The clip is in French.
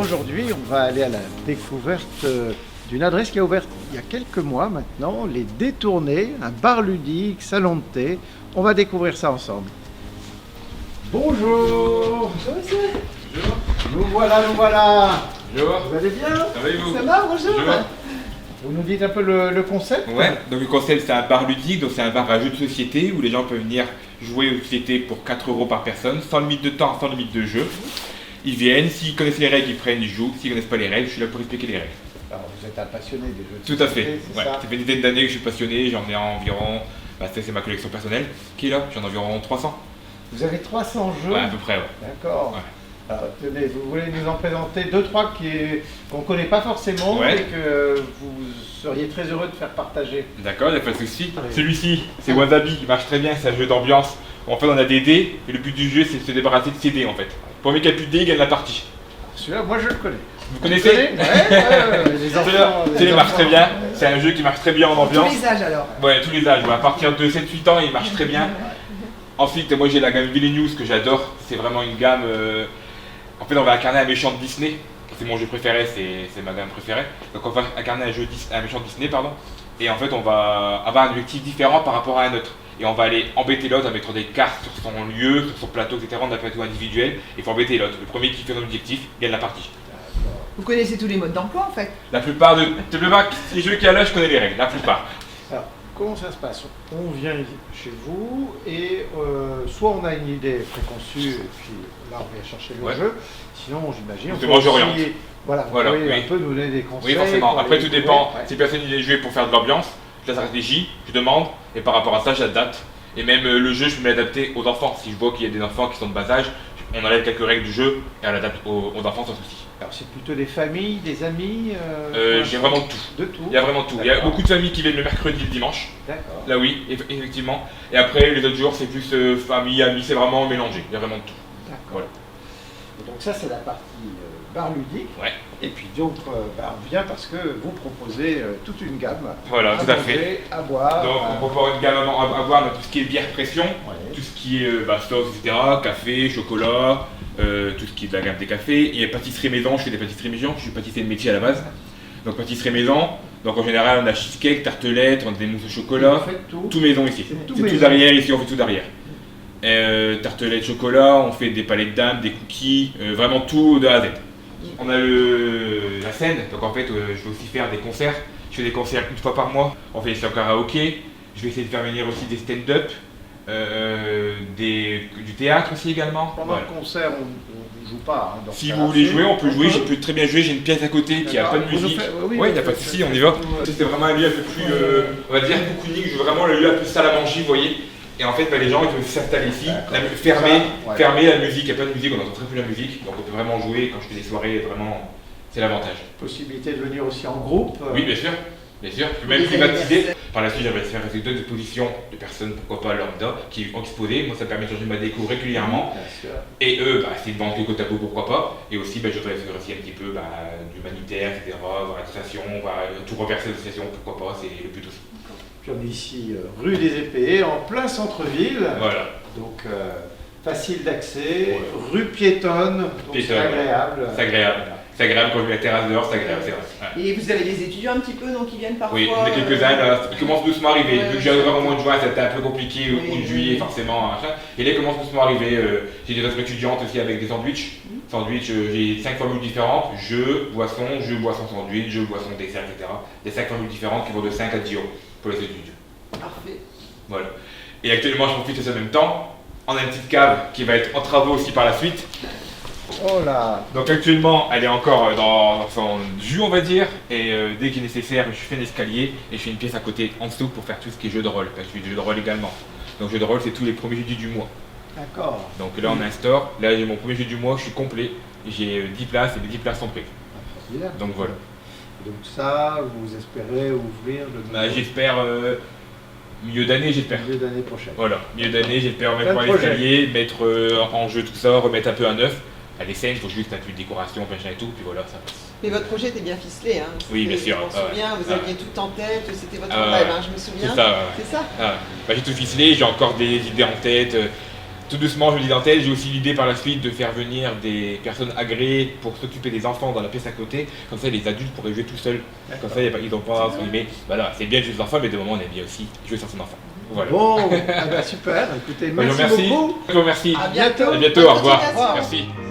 aujourd'hui, on va aller à la découverte d'une adresse qui a ouvert il y a quelques mois maintenant, les Détournés, un bar ludique, salon de thé. On va découvrir ça ensemble. Bonjour. Bonjour monsieur. Bonjour. Nous voilà, nous voilà. Bonjour. Vous allez bien? Ça va et vous? Ça va, bonjour. Bonjour. Vous nous dites un peu le concept? Ouais, donc le concept c'est un bar ludique, donc c'est un bar à jeux de société où les gens peuvent venir jouer aux sociétés pour 4 € par personne, sans limite de temps, sans limite de jeu. Ils viennent, s'ils connaissent les règles, ils prennent, ils jouent, s'ils connaissent pas les règles, je suis là pour expliquer les règles. Alors, vous êtes un passionné des jeux de Tout à société, fait, c'est ouais. ça? Ça fait une dizaine d'années que je suis passionné, j'en ai environ, ça c'est ma collection personnelle qui est là, j'en ai environ 300. Vous avez 300 jeux? Ouais, à peu près, ouais. D'accord. Ouais. Alors, tenez, vous voulez nous en présenter 2-3 qu'on ne connaît pas forcément Ouais. et que vous seriez très heureux de faire partager. D'accord, il n'y a pas de souci. Allez. Celui-ci, c'est Wasabi, il marche très bien, c'est un jeu d'ambiance. En fait, on a des dés, et le but du jeu, c'est de se débarrasser de ces dés en fait. Pour premier qui a plus de dés, il gagne la partie. Celui-là, moi je le connais. Vous connaissez? Ouais, les Celui-là, enfants. celui-là marche très bien, c'est un jeu qui marche très bien en Tous ambiance. les âges alors. Ouais, tous les âges, ouais. À partir de 7-8 ans, il marche très bien. Ensuite, moi j'ai la gamme Villainous que j'adore, c'est vraiment une gamme. En fait, on va incarner un méchant de Disney, c'est mon jeu préféré, c'est ma gamme préférée. Donc, on va incarner un méchant de Disney, pardon. Et en fait, on va avoir un objectif différent par rapport à un autre. Et on va aller embêter l'autre en mettant des cartes sur son lieu, sur son plateau, etc. On a un plateau individuel, et il faut embêter l'autre. Le premier qui fait son objectif gagne la partie. Vous connaissez tous les modes d'emploi en fait. La plupart des jeux qu'il y a là, je connais les règles, la plupart. Alors, comment ça se passe? On vient chez vous et soit on a une idée préconçue et puis là on vient chercher le Ouais. jeu. Sinon, j'imagine, on C'est peut moi, j'oriente. aussi, voilà, vous Voilà, pouvez oui. un peu nous donner des conseils. Oui, forcément. pour Après, les tout découvrir. dépend. Ouais. Si personne il est joué pour faire de l'ambiance, je la stratégie, je demande, et par rapport à ça, j'adapte. Et même le jeu, je peux m'adapter aux enfants. Si je vois qu'il y a des enfants qui sont de bas âge, on enlève quelques règles du jeu et on l'adapte aux enfants sans souci. Alors, c'est plutôt des familles, des amis J'ai vraiment de tout. De tout. Il y a vraiment tout. Il y a D'accord. beaucoup de familles qui viennent le mercredi et le dimanche. D'accord. Là, oui, effectivement. Et après, les autres jours, c'est plus famille, amis, c'est vraiment mélangé. Il y a vraiment de tout. D'accord. Voilà. Et donc ça, c'est la partie bar ludique. Ouais. Et puis donc, on vient parce que vous proposez toute une gamme. Voilà, tout à fait. manger, à boire. Donc, on peut avoir une gamme à boire, tout ce qui est bière pression. Ouais. Tout ce qui est sauce, etc., café, chocolat, tout ce qui est de la gamme des cafés. Il y a pâtisserie maison, je fais des pâtisseries maison, je suis pâtissier de métier à la base. Donc pâtisserie maison, donc en général on a cheesecake, tartelettes, on a des mousses au chocolat, Vous faites tout. tout maison ici. C'est tout C'est maison. tout derrière, ici on fait tout derrière. Tartelettes chocolat, on fait des palettes d'âme, des cookies, vraiment tout de A à Z. On a la scène, donc en fait je vais aussi faire des concerts. Je fais des concerts une fois par mois, on fait des karaoké, je vais essayer de faire venir aussi des stand-up. Du théâtre aussi également. Pendant Voilà. le concert, on ne joue pas. Hein, donc Si ça vous va voulez faire. jouer, on peut jouer, je peux très bien jouer, j'ai une pièce à côté qui a pas de D'accord. Vous musique. nous faites- oui, Ouais, il vous n'y a pas de faites- souci, on y va. faites- C'était vraiment un lieu un peu plus, on va dire, cocooning, je veux vraiment le lieu un peu salle à manger, vous voyez. Et en fait, les gens ils peuvent s'installer ici, D'accord. fermer, Ouais. fermer la musique, il n'y a pas de musique, on entend très peu la musique, donc on peut vraiment jouer quand je fais des soirées, vraiment, c'est l'avantage. Possibilité de venir aussi en groupe. Oui, bien sûr. Bien sûr, je peux même Les privatiser. anniversaires. Par la suite, j'aimerais faire d'autres expositions de personnes, pourquoi pas lambda, qui ont exposé. Moi, ça me permet de changer ma déco régulièrement. Bien sûr. Et eux, c'est de vendre quelques tableaux, pourquoi pas. Et aussi, je voudrais faire aussi un petit peu d'humanitaire, etc., voir l'association, tout reverser l'association, pourquoi pas, c'est le but aussi. Puis on est ici rue des Épées, en plein centre-ville. Voilà. Donc facile d'accès, Ouais. rue piétonne, donc c'est Piétonne, ouais. agréable. C'est agréable. C'est agréable quand je mets la terrasse dehors, c'est agréable, c'est vrai. Ouais. Et vous avez des étudiants un petit peu donc qui viennent parfois. Oui, on a quelques-uns là, ils commencent doucement à arriver. Ouais, Vu que j'arrive ouais. au mois de juin, c'était un peu compliqué, au mois de Oui, juillet oui. forcément, machin. Et là, ils commencent doucement à arriver. J'ai des autres étudiantes aussi avec des sandwichs. Sandwich, j'ai 5 formules différentes, jeu, boisson, sandwich, jeu, boisson, dessert, etc. Des 5 formules différentes qui vont de 5 à 10 euros pour les étudiants. Parfait. Voilà. Et actuellement, je profite de ça en même temps. On a une petite cave qui va être en travaux aussi par la suite. Oh là. Donc actuellement, elle est encore dans son jus, on va dire. Et dès qu'il est nécessaire, je fais un escalier et je fais une pièce à côté en dessous pour faire tout ce qui est jeu de rôle. Parce que je fais du jeu de rôle également. Donc jeu de rôle, c'est tous les premiers jeudis du mois. D'accord. Donc là, on instaure. Là, j'ai mon premier jeu du mois, je suis complet. J'ai 10 places et les 10 places sont prises. Bien. Donc voilà. Donc ça, vous espérez ouvrir le J'espère milieu d'année, j'espère. milieu d'année prochaine. Voilà, milieu d'année, j'espère Plein mettre de par projets. l'escalier, mettre en jeu tout ça, remettre un peu à neuf. Elle est saine, il faut juste un peu de décoration, machin et tout, puis voilà, ça passe. Mais votre projet était bien ficelé, hein. Oui, bien sûr. Je m'en Ah ouais. souviens, vous Ah aviez tout en tête, c'était votre Ah rêve, ouais. hein, je me souviens. C'est ça, ouais. C'est ça. Ah, j'ai tout ficelé, j'ai encore des idées en tête. tout doucement, je me dis dentelle. J'ai aussi l'idée par la suite de faire venir des personnes agréées pour s'occuper des enfants dans la pièce à côté. Comme ça, les adultes pourraient jouer tout seuls. Comme ça, ils n'ont pas à s'ennuyer. Voilà, c'est bien de jouer sur enfants, mais de moment, on aime bien aussi jouer sur son enfant. Voilà. Bon, ah bah super. Écoutez, Je vous merci remercie. beaucoup. Je vous remercie. À bientôt. À bientôt, au revoir. Bonne continuation. Merci.